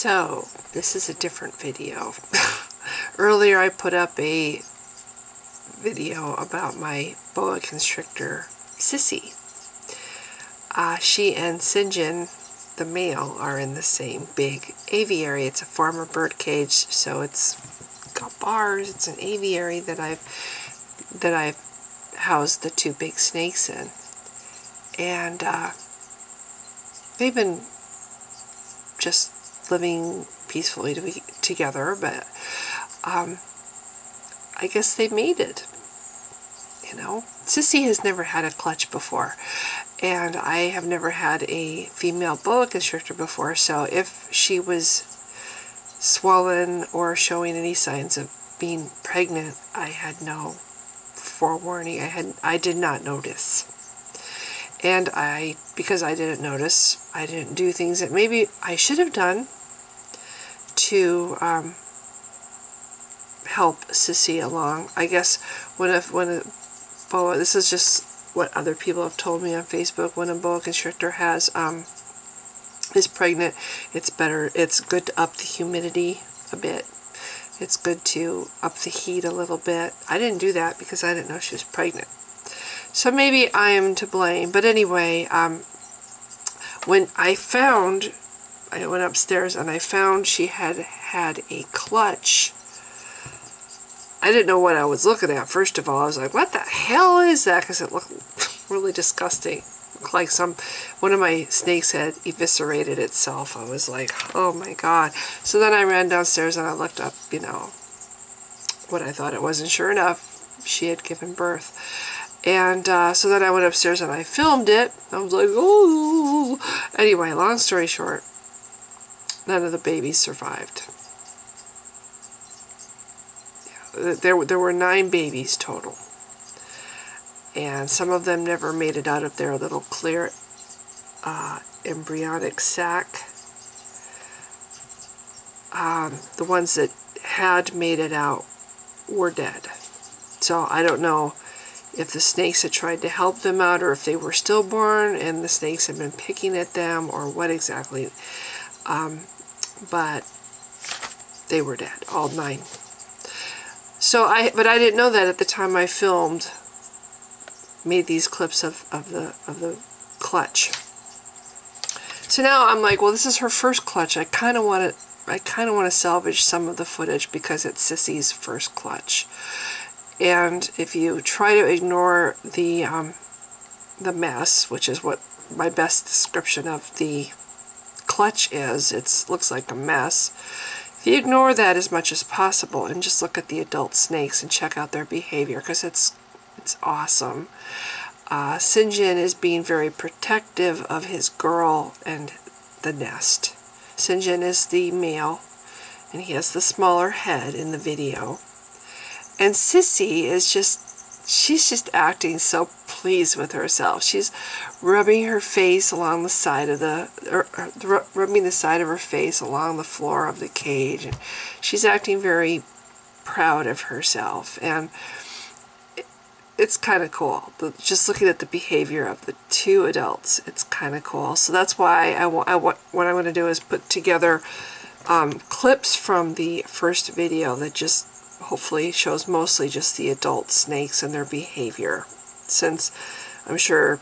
So, this is a different video. Earlier I put up a video about my boa constrictor, Sissy. She and Sinjin, the male, are in the same big aviary. It's a farmer bird cage, so it's got bars. It's an aviary that I've housed the two big snakes in. And they've been just living peacefully together, but I guess they mated, you know. Sissy has never had a clutch before, and I have never had a female boa constrictor before, so if she was swollen or showing any signs of being pregnant, I had no forewarning. I did not notice. And because I didn't notice, I didn't do things that maybe I should have done to help Sissy along. I guess when a boa, this is just what other people have told me on Facebook, when a boa constrictor is pregnant, it's good to up the humidity a bit. It's good to up the heat a little bit. I didn't do that because I didn't know she was pregnant. So maybe I am to blame. But anyway, when I went upstairs and I found she had had a clutch, I didn't know what I was looking at. First of all, I was like, what the hell is that? Because it looked really disgusting. It looked like one of my snakes had eviscerated itself. I was like, oh my God. So then I ran downstairs and I looked up, you know, what I thought it was. And sure enough, she had given birth. And so then I went upstairs and I filmed it. I was like, oh. Anyway, long story short, none of the babies survived. Yeah, there were 9 babies total. And some of them never made it out of their little clear embryonic sac. The ones that had made it out were dead. So I don't know if the snakes had tried to help them out, or if they were stillborn and the snakes had been picking at them, or what exactly. But they were dead, all 9. But I didn't know that at the time I made these clips of the clutch. So now I'm like, well, this is her first clutch. I kind of want to salvage some of the footage because it's Sissy's first clutch. And if you try to ignore the mess, which is what my best description of the clutch is, it looks like a mess. If you ignore that as much as possible and just look at the adult snakes and check out their behavior, because it's awesome. Sinjin is being very protective of his girl and the nest. Sinjin is the male, and he has the smaller head in the video. And Sissy is she's just acting so pleased with herself. She's rubbing her face along the side of rubbing the side of her face along the floor of the cage. And she's acting very proud of herself. And it's kind of cool. Just looking at the behavior of the 2 adults, it's kind of cool. So that's why what I'm going to do is put together clips from the first video that just hopefully shows mostly just the adult snakes and their behavior, since I'm sure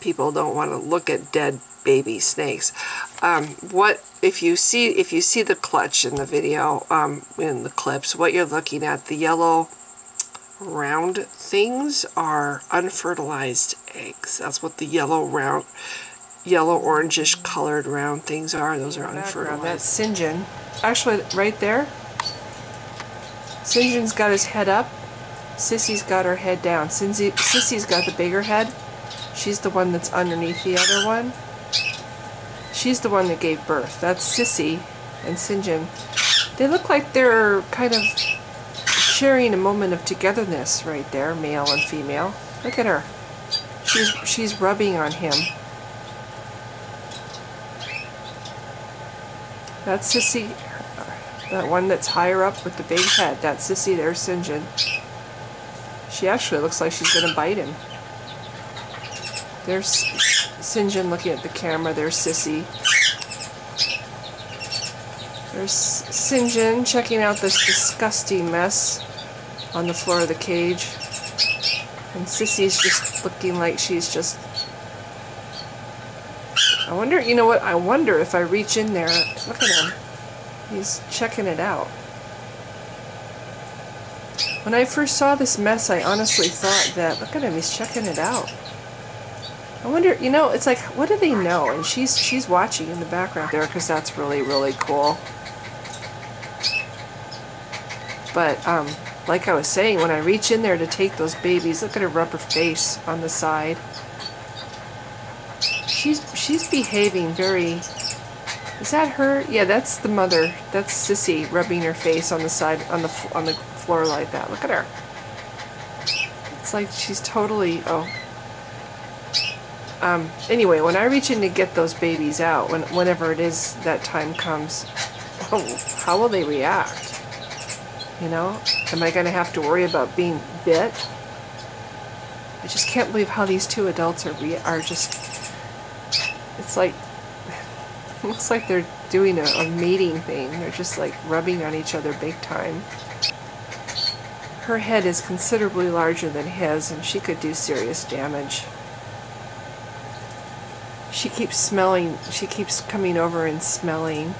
people don't want to look at dead baby snakes. What if you see the clutch in the video, in the clips, what you're looking at, the yellow round things are unfertilized eggs. That's what the yellow orangish colored round things are. Those are unfertilized. That's Sinjin. Actually, right there, Sinjin's got his head up. Sissy's got her head down. Sissy's got the bigger head. She's the one that's underneath the other one. She's the one that gave birth. That's Sissy and Sinjin. They look like they're kind of sharing a moment of togetherness right there, male and female. Look at her. She's rubbing on him. That's Sissy. That one that's higher up with the big head. That's Sissy. There's Sinjin. She actually looks like she's going to bite him. There's Sinjin looking at the camera. There's Sissy. There's St. John checking out this disgusting mess on the floor of the cage. And Sissy's just looking like she's just... I wonder, you know what? I wonder if I reach in there... Look at him. He's checking it out. When I first saw this mess, I honestly thought that... Look at him, he's checking it out. I wonder, you know, it's like, what do they know? And she's watching in the background there, because that's really, really cool. But, like I was saying, when I reach in there to take those babies, look at her rubber face on the side. She's behaving very... Is that her? Yeah, that's the mother. That's Sissy rubbing her face on the side, on the floor like that. Look at her. It's like she's totally... Oh. Anyway, when I reach in to get those babies out, whenever it is that time comes, how will they react? You know? Am I going to have to worry about being bit? I just can't believe how these two adults are just... It's like... It looks like they're doing a mating thing. They're just like rubbing on each other big time. Her head is considerably larger than his, and she could do serious damage. She keeps smelling. She keeps coming over and smelling.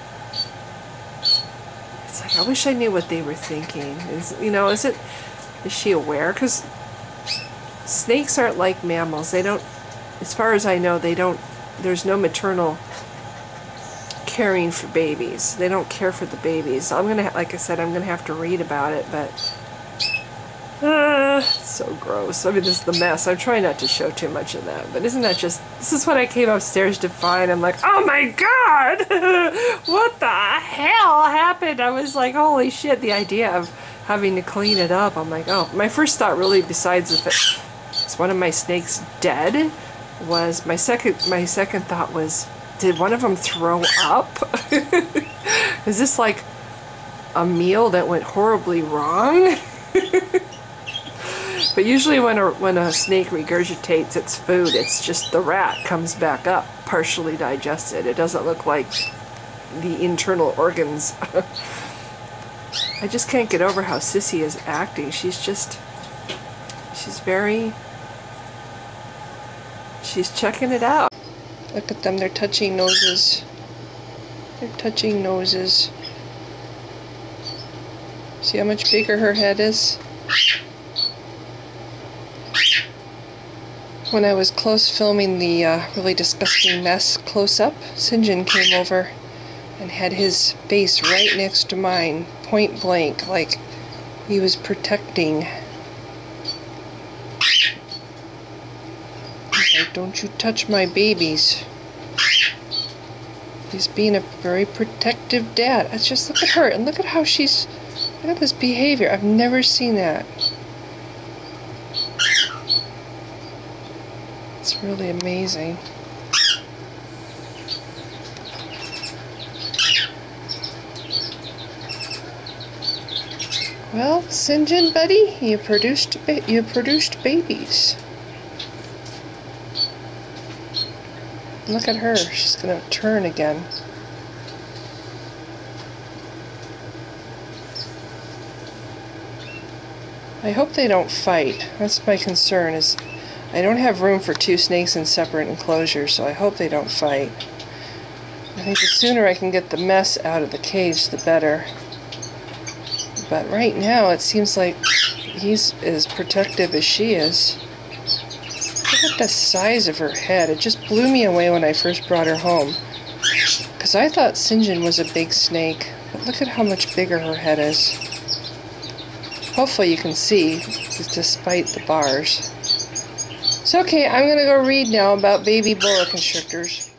It's like, I wish I knew what they were thinking. Is she aware? Because snakes aren't like mammals. They don't, as far as I know, there's no maternal caring for babies. They don't care for the babies. Like I said, I'm gonna have to read about it, but it's so gross. I mean, this is the mess. I'm trying not to show too much of that, but isn't that just... This is what I came upstairs to find. I'm like, oh my god! What the hell happened? I was like, holy shit, the idea of having to clean it up. I'm like, oh. My first thought, really, besides if it's one of my snakes dead, was my second thought was, did one of them throw up? Is this like a meal that went horribly wrong? But usually when a snake regurgitates its food, it's just the rat comes back up, partially digested. It doesn't look like the internal organs. I just can't get over how Sissy is acting. She's checking it out. Look at them, they're touching noses. They're touching noses. See how much bigger her head is? When I was close filming the really disgusting mess close up, St. John came over and had his face right next to mine, point blank, like he was protecting. He's like, don't you touch my babies. He's being a very protective dad. It's just, look at her, and look at how she's, look at this behavior. I've never seen that. It's really amazing. Well, St. John, buddy, you produced babies. Look at her. She's gonna turn again. I hope they don't fight. That's my concern. Is I don't have room for two snakes in separate enclosures, so I hope they don't fight. I think the sooner I can get the mess out of the cage, the better. But right now, it seems like he's as protective as she is. Look at the size of her head. It just blew me away when I first brought her home. Because I thought St. John was a big snake. But look at how much bigger her head is. Hopefully you can see, despite the bars. So okay, I'm going to go read now about baby boa constrictors.